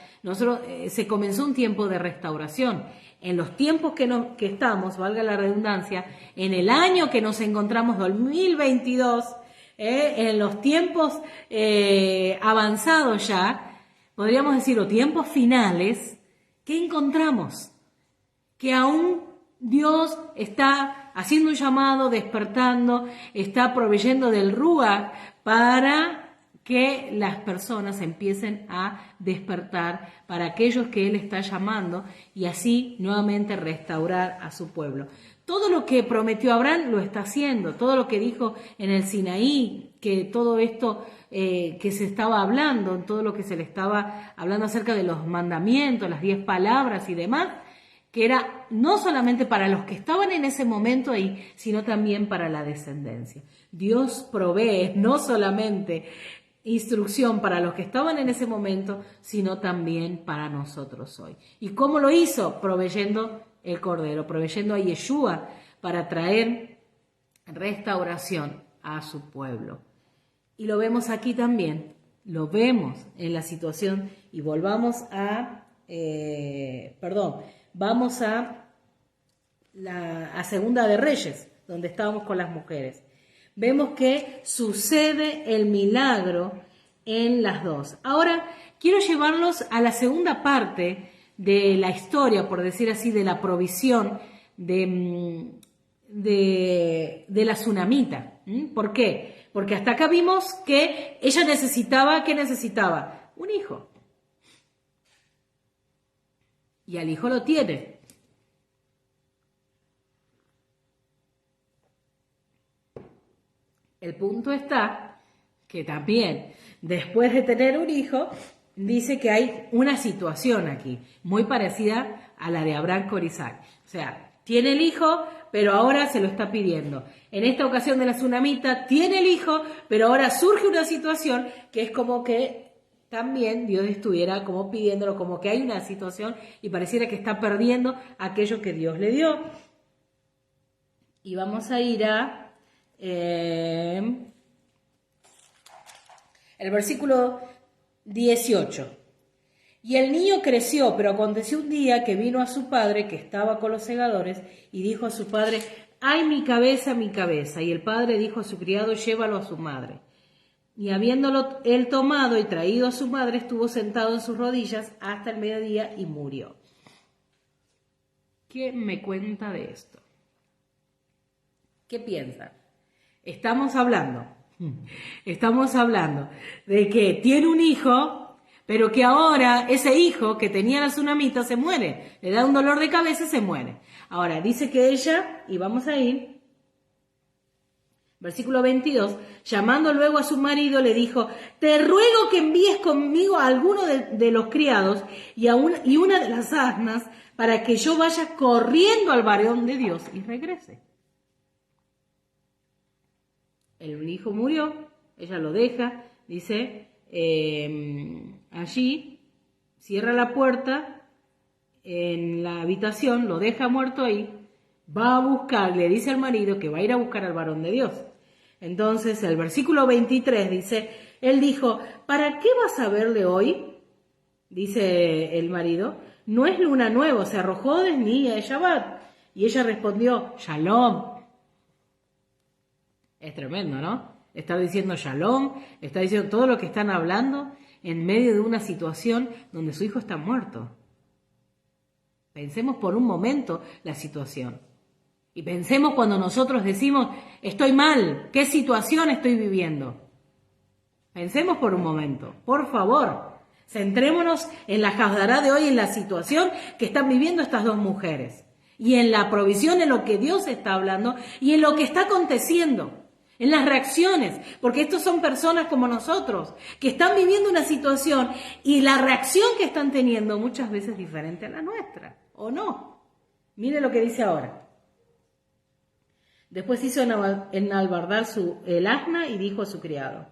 se comenzó un tiempo de restauración. En los tiempos que estamos, valga la redundancia, en el año que nos encontramos, 2022, en los tiempos avanzados ya, podríamos decir, o tiempos finales, ¿qué encontramos? Que aún Dios está haciendo un llamado, despertando, está proveyendo del Ruach para que las personas empiecen a despertar, para aquellos que Él está llamando, y así nuevamente restaurar a su pueblo. Todo lo que prometió Abraham lo está haciendo, todo lo que dijo en el Sinaí, que todo esto que se estaba hablando, todo lo que se le estaba hablando acerca de los mandamientos, las 10 palabras y demás, que era no solamente para los que estaban en ese momento ahí, sino también para la descendencia. Dios provee no solamente instrucción para los que estaban en ese momento, sino también para nosotros hoy. ¿Y cómo lo hizo? Proveyendo el Cordero, proveyendo a Yeshua para traer restauración a su pueblo. Y lo vemos aquí también, lo vemos en la situación, y volvamos vamos a Segunda de Reyes, donde estábamos con las mujeres. Vemos que sucede el milagro en las dos. Ahora quiero llevarlos a la segunda parte de la historia, por decir así, de la provisión de la tsunamita. ¿Por qué? Porque hasta acá vimos que ella necesitaba, ¿qué necesitaba? Un hijo. Y al hijo lo tiene. El punto está que también, después de tener un hijo, dice que hay una situación aquí, muy parecida a la de Abraham con Isaac. O sea, tiene el hijo, pero ahora se lo está pidiendo. En esta ocasión de la tsunamita, tiene el hijo, pero ahora surge una situación que es como que también Dios estuviera como pidiéndolo, como que hay una situación y pareciera que está perdiendo aquello que Dios le dio. Y vamos a ir a el versículo 18. Y el niño creció, pero aconteció un día que vino a su padre, que estaba con los segadores, y dijo a su padre: ¡ay, mi cabeza, mi cabeza! Y el padre dijo a su criado: llévalo a su madre. Y habiéndolo él tomado y traído a su madre, estuvo sentado en sus rodillas hasta el mediodía y murió. ¿Qué me cuenta de esto? ¿Qué piensan? Estamos hablando de que tiene un hijo, pero que ahora ese hijo que tenía la tsunamita se muere, le da un dolor de cabeza y se muere. Ahora dice que ella, y vamos a ir, versículo 22, llamando luego a su marido le dijo: te ruego que envíes conmigo a alguno de los criados y una de las asnas, para que yo vaya corriendo al varón de Dios y regrese. El hijo murió, ella lo deja, dice, allí, cierra la puerta en la habitación, lo deja muerto ahí, va a buscar, le dice al marido que va a ir a buscar al varón de Dios. Entonces el versículo 23 dice, él dijo: ¿para qué vas a verle hoy? Dice el marido: no es luna nueva, se arrojó desde el Shabbat. Y ella respondió: Shalom. Es tremendo, ¿no? Está diciendo Shalom, está diciendo todo lo que están hablando en medio de una situación donde su hijo está muerto. Pensemos por un momento la situación. Y pensemos cuando nosotros decimos: estoy mal, ¿qué situación estoy viviendo? Pensemos por un momento, por favor. Centrémonos en la Haftará de hoy, en la situación que están viviendo estas dos mujeres. Y en la provisión, en lo que Dios está hablando y en lo que está aconteciendo. En las reacciones, porque estos son personas como nosotros, que están viviendo una situación y la reacción que están teniendo muchas veces es diferente a la nuestra, ¿o no? Mire lo que dice ahora. Después hizo enalbardar el asna y dijo a su criado: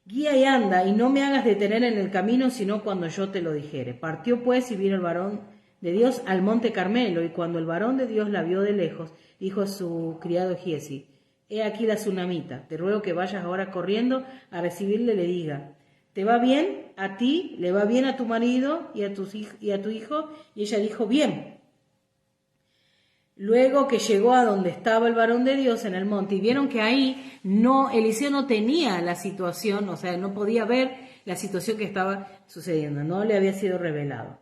guía y anda, y no me hagas detener en el camino, sino cuando yo te lo dijere. Partió pues y vino el varón de Dios al monte Carmelo, y cuando el varón de Dios la vio de lejos, dijo a su criado Giesi: he aquí la tsunamita, te ruego que vayas ahora corriendo a recibirle, le diga: ¿te va bien a ti? ¿Le va bien a tu marido y a tu hijo? Y ella dijo: bien. Luego que llegó a donde estaba el varón de Dios en el monte, y vieron que ahí Eliseo no tenía la situación, o sea, no podía ver la situación que estaba sucediendo, no le había sido revelado.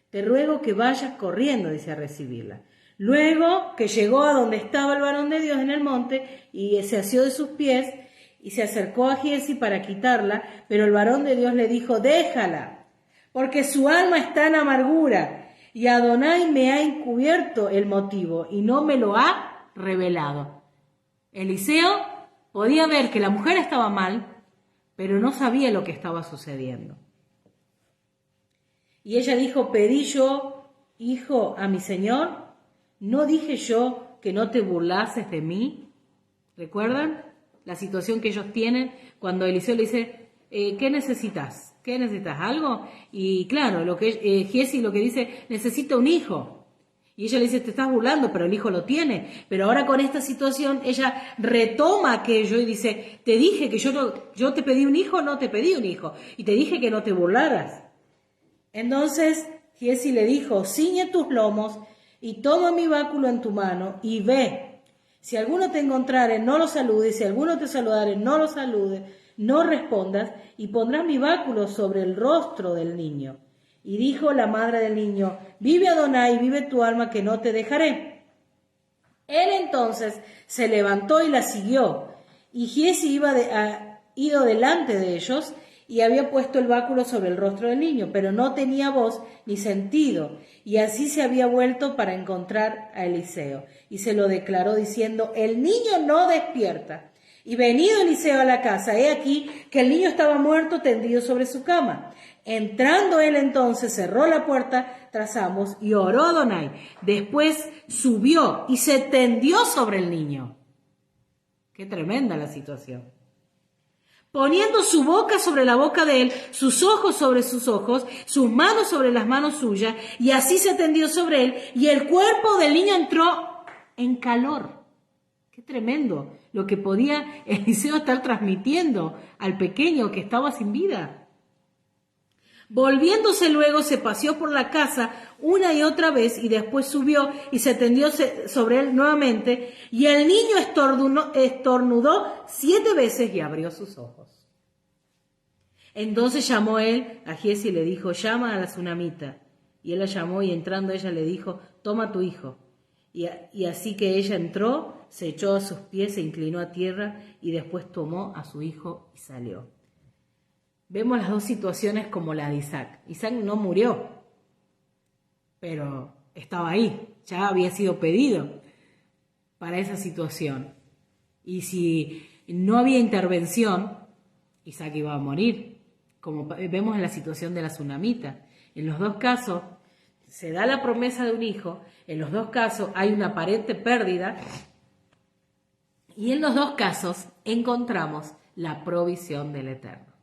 Te ruego que vayas corriendo, dice, a recibirla. Luego que llegó a donde estaba el varón de Dios en el monte, y se asió de sus pies, y se acercó a Giesi para quitarla, pero el varón de Dios le dijo: déjala, porque su alma está en amargura, y Adonai me ha encubierto el motivo, y no me lo ha revelado. Eliseo podía ver que la mujer estaba mal, pero no sabía lo que estaba sucediendo. Y ella dijo: pedí yo, hijo, a mi señor. ¿No dije yo que no te burlases de mí? ¿Recuerdan la situación que ellos tienen cuando Eliseo le dice: ¿qué necesitas? ¿Qué necesitas? ¿Algo? Y claro, Giesi lo que dice: necesita un hijo. Y ella le dice: te estás burlando, pero el hijo lo tiene. Pero ahora con esta situación ella retoma aquello y dice: te dije que yo te pedí un hijo, no te pedí un hijo. Y te dije que no te burlaras. Entonces Giesi le dijo: ciñe tus lomos y toma mi báculo en tu mano y ve. Si alguno te encontrare, no lo saludes. Si alguno te saludare, no lo saludes. No respondas, y pondrás mi báculo sobre el rostro del niño. Y dijo la madre del niño: vive Adonai, vive tu alma, que no te dejaré. Él entonces se levantó y la siguió. Y Giesi ido delante de ellos, y había puesto el báculo sobre el rostro del niño, pero no tenía voz ni sentido, y así se había vuelto para encontrar a Eliseo, y se lo declaró diciendo: el niño no despierta. Y venido Eliseo a la casa, he aquí que el niño estaba muerto tendido sobre su cama. Entrando él entonces, cerró la puerta tras ambos y oró a Adonai. Después subió y se tendió sobre el niño. Qué tremenda la situación. Poniendo su boca sobre la boca de él, sus ojos sobre sus ojos, sus manos sobre las manos suyas, y así se tendió sobre él, y el cuerpo del niño entró en calor. Qué tremendo lo que podía Eliseo estar transmitiendo al pequeño que estaba sin vida. Volviéndose luego se paseó por la casa una y otra vez y después subió y se tendió sobre él nuevamente y el niño estornudó 7 veces y abrió sus ojos. Entonces llamó él a Giezi y le dijo, llama a la tsunamita. Y él la llamó y entrando ella le dijo, toma tu hijo. Y así que ella entró, se echó a sus pies, se inclinó a tierra y después tomó a su hijo y salió. Vemos las dos situaciones como la de Isaac. Isaac no murió, pero estaba ahí, ya había sido pedido para esa situación. Y si no había intervención, Isaac iba a morir, como vemos en la situación de la tsunamita. En los dos casos se da la promesa de un hijo, en los dos casos hay una aparente pérdida y en los dos casos encontramos la provisión del Eterno.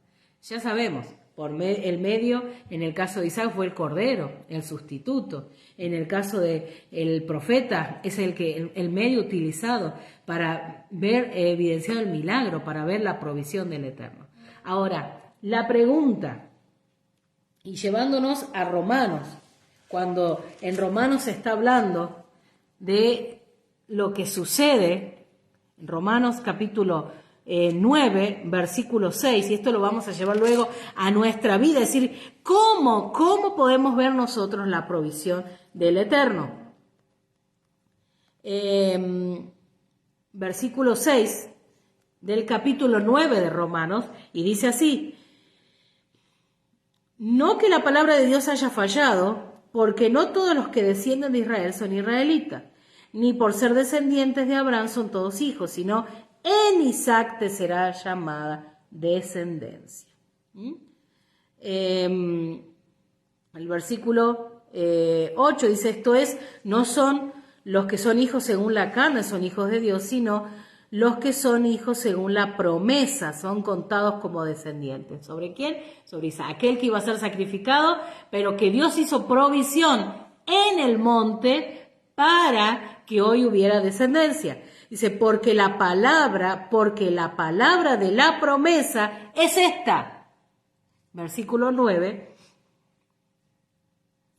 Ya sabemos, el medio, en el caso de Isaac fue el cordero, el sustituto. En el caso del profeta es el medio utilizado para ver evidenciado el milagro, para ver la provisión del Eterno. Ahora, la pregunta, y llevándonos a Romanos, cuando en Romanos se está hablando de lo que sucede, en Romanos capítulo 9, versículo 6, y esto lo vamos a llevar luego a nuestra vida, es decir, ¿cómo podemos ver nosotros la provisión del Eterno? Versículo 6 del capítulo 9 de Romanos, y dice así, no que la palabra de Dios haya fallado, porque no todos los que descienden de Israel son israelitas, ni por ser descendientes de Abraham son todos hijos, sino en Isaac te será llamada descendencia. El versículo 8 dice, esto es, no son los que son hijos según la carne, son hijos de Dios, sino los que son hijos según la promesa, son contados como descendientes. ¿Sobre quién? Sobre Isaac, aquel que iba a ser sacrificado, pero que Dios hizo provisión en el monte para que hoy hubiera descendencia. Dice, porque la palabra de la promesa es esta. Versículo 9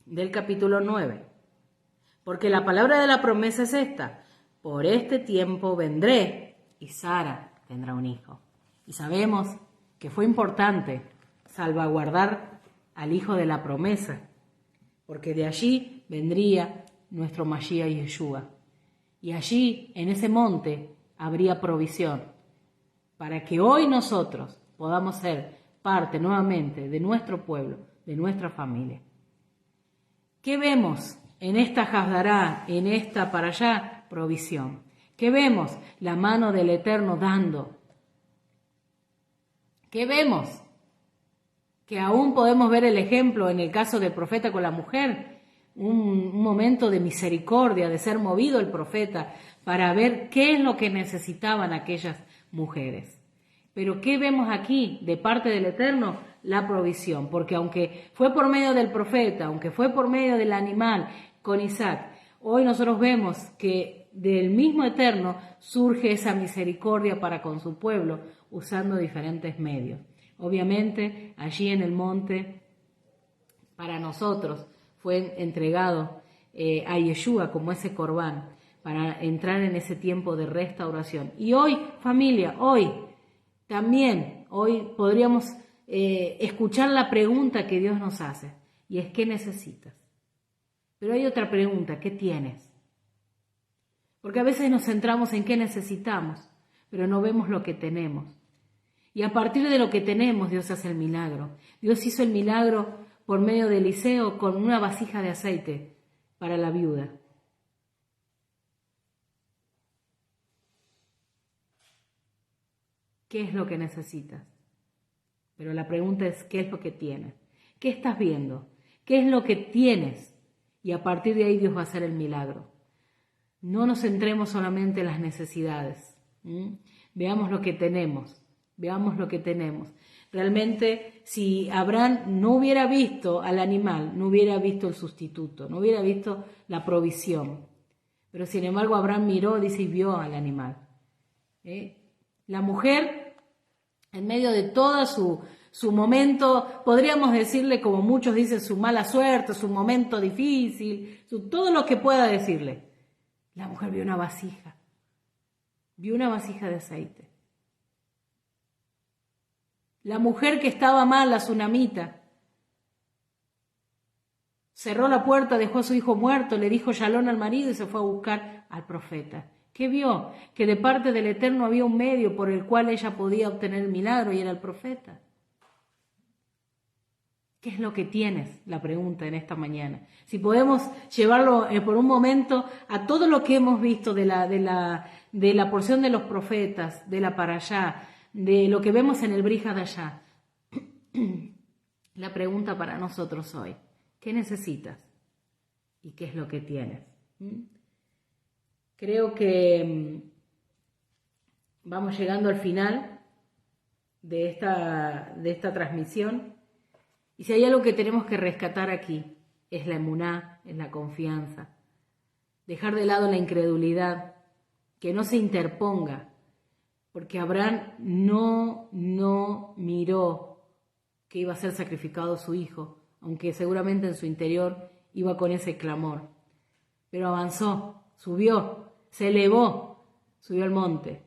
del capítulo 9. Porque la palabra de la promesa es esta. Por este tiempo vendré y Sara tendrá un hijo. Y sabemos que fue importante salvaguardar al hijo de la promesa, porque de allí vendría nuestro Mashiach Yeshua. Y allí, en ese monte, habría provisión para que hoy nosotros podamos ser parte nuevamente de nuestro pueblo, de nuestra familia. ¿Qué vemos en esta Hasdará, en esta para allá? Provisión. ¿Qué vemos? La mano del Eterno dando. ¿Qué vemos? Que aún podemos ver el ejemplo en el caso del profeta con la mujer. Un momento de misericordia, de ser movido el profeta para ver qué es lo que necesitaban aquellas mujeres. Pero ¿qué vemos aquí de parte del Eterno? La provisión, porque aunque fue por medio del profeta, aunque fue por medio del animal con Isaac, hoy nosotros vemos que del mismo Eterno surge esa misericordia para con su pueblo usando diferentes medios. Obviamente allí en el monte para nosotros fue entregado a Yeshua como ese corbán para entrar en ese tiempo de restauración. Y hoy, familia, hoy podríamos escuchar la pregunta que Dios nos hace, y es ¿qué necesitas? Pero hay otra pregunta, ¿qué tienes? Porque a veces nos centramos en qué necesitamos, pero no vemos lo que tenemos. Y a partir de lo que tenemos, Dios hace el milagro. Dios hizo el milagro por medio de Eliseo con una vasija de aceite para la viuda. ¿Qué es lo que necesitas? Pero la pregunta es, ¿qué es lo que tienes? ¿Qué estás viendo? ¿Qué es lo que tienes? Y a partir de ahí Dios va a hacer el milagro. No nos centremos solamente en las necesidades. Veamos lo que tenemos. Veamos lo que tenemos. Realmente, si Abraham no hubiera visto al animal, no hubiera visto el sustituto, no hubiera visto la provisión. Pero sin embargo, Abraham miró, dice, y vio al animal. La mujer, en medio de toda su su momento, podríamos decirle, como muchos dicen, su mala suerte, su momento difícil, todo lo que pueda decirle. La mujer vio una vasija de aceite. La mujer que estaba mal, la tsunamita, cerró la puerta, dejó a su hijo muerto, le dijo shalom al marido y se fue a buscar al profeta. ¿Qué vio? Que de parte del Eterno había un medio por el cual ella podía obtener el milagro y era el profeta. ¿Qué es lo que tienes? La pregunta en esta mañana. Si podemos llevarlo por un momento a todo lo que hemos visto de la porción de los profetas, de la parashá, de lo que vemos en el Brit Hadashah. La pregunta para nosotros hoy. ¿Qué necesitas? ¿Y qué es lo que tienes? Creo que vamos llegando al final de esta transmisión. Y si hay algo que tenemos que rescatar aquí, es la emuná, es la confianza. Dejar de lado la incredulidad, que no se interponga, porque Abraham no miró que iba a ser sacrificado su hijo, aunque seguramente en su interior iba con ese clamor. Pero avanzó, subió, se elevó, subió al monte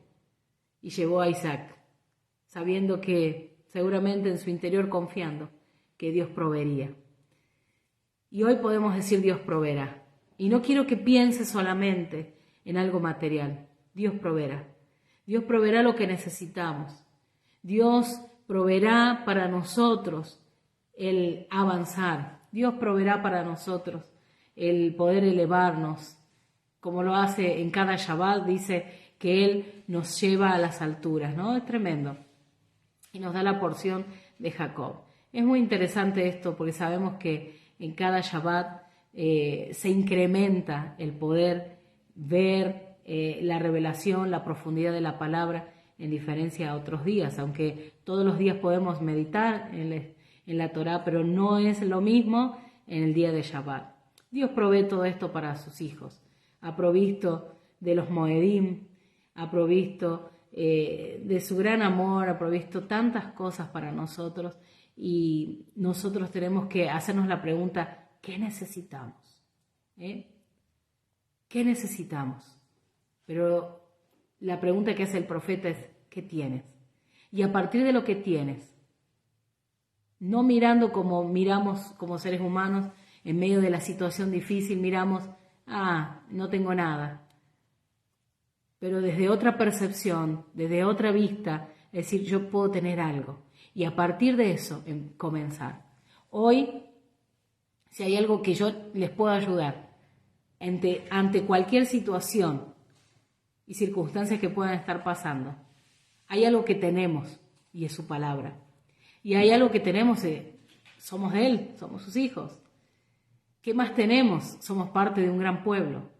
y llevó a Isaac, sabiendo que seguramente en su interior confiando que Dios proveería. Y hoy podemos decir Dios proveerá. Y no quiero que pienses solamente en algo material. Dios proveerá. Dios proveerá lo que necesitamos. Dios proveerá para nosotros el avanzar. Dios proveerá para nosotros el poder elevarnos. Como lo hace en cada Shabbat, dice que Él nos lleva a las alturas, ¿no? Es tremendo. Y nos da la porción de Jacob. Es muy interesante esto porque sabemos que en cada Shabbat se incrementa el poder ver la revelación, la profundidad de la palabra en diferencia a otros días, aunque todos los días podemos meditar en la Torá, pero no es lo mismo en el día de Shabbat. Dios provee todo esto para sus hijos. Ha provisto de los Moedim, ha provisto de su gran amor, ha provisto tantas cosas para nosotros. Y nosotros tenemos que hacernos la pregunta, ¿qué necesitamos? ¿Qué necesitamos? Pero la pregunta que hace el profeta es, ¿qué tienes? Y a partir de lo que tienes, no mirando como miramos como seres humanos, en medio de la situación difícil, miramos, no tengo nada. Pero desde otra percepción, desde otra vista, es decir, yo puedo tener algo. Y a partir de eso, comenzar. Hoy, si hay algo que yo les puedo ayudar ante cualquier situación y circunstancias que puedan estar pasando, hay algo que tenemos y es su palabra. Y hay algo que tenemos, somos de Él, somos sus hijos. ¿Qué más tenemos? Somos parte de un gran pueblo.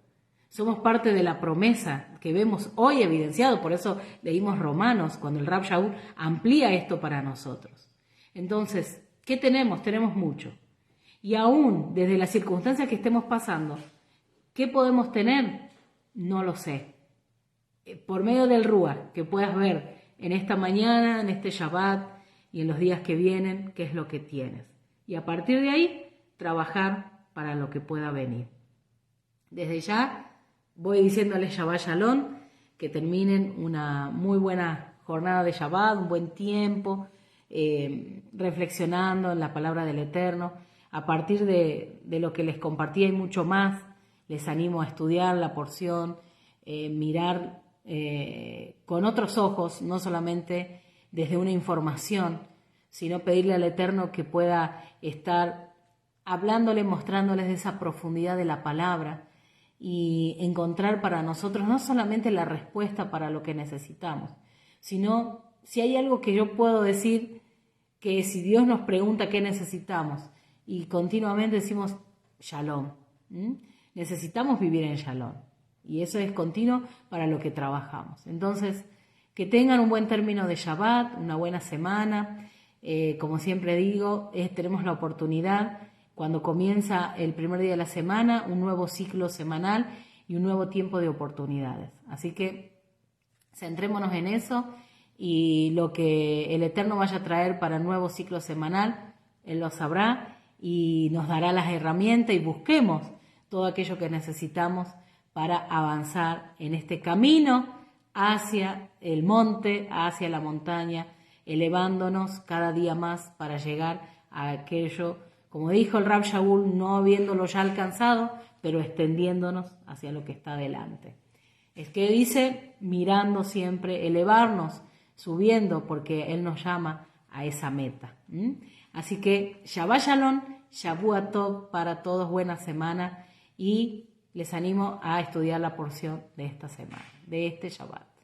Somos parte de la promesa que vemos hoy evidenciado, por eso leímos Romanos, cuando el Rab Shaul amplía esto para nosotros. Entonces, ¿qué tenemos? Tenemos mucho. Y aún desde las circunstancias que estemos pasando, ¿qué podemos tener? No lo sé. Por medio del Ruach, que puedas ver en esta mañana, en este Shabbat y en los días que vienen, qué es lo que tienes. Y a partir de ahí, trabajar para lo que pueda venir. Desde ya, voy diciéndoles Shabbat Shalom, que terminen una muy buena jornada de Shabbat, un buen tiempo, reflexionando en la palabra del Eterno. A partir de lo que les compartí y mucho más, les animo a estudiar la porción, mirar con otros ojos, no solamente desde una información, sino pedirle al Eterno que pueda estar hablándole, mostrándoles de esa profundidad de la palabra, y encontrar para nosotros no solamente la respuesta para lo que necesitamos, sino si hay algo que yo puedo decir, que si Dios nos pregunta qué necesitamos y continuamente decimos Shalom, necesitamos vivir en Shalom y eso es continuo para lo que trabajamos. Entonces, que tengan un buen término de Shabbat, una buena semana. Como siempre digo, tenemos la oportunidad, cuando comienza el primer día de la semana, un nuevo ciclo semanal y un nuevo tiempo de oportunidades. Así que centrémonos en eso y lo que el Eterno vaya a traer para el nuevo ciclo semanal, Él lo sabrá y nos dará las herramientas y busquemos todo aquello que necesitamos para avanzar en este camino hacia el monte, hacia la montaña, elevándonos cada día más para llegar a aquello, como dijo el Rab Shaul, no habiéndolo ya alcanzado, pero extendiéndonos hacia lo que está delante. Es que dice, mirando siempre, elevarnos, subiendo, porque Él nos llama a esa meta. Así que Shabbat Shalom, Shavua Tov para todos, buena semana, y les animo a estudiar la porción de esta semana, de este Shabbat.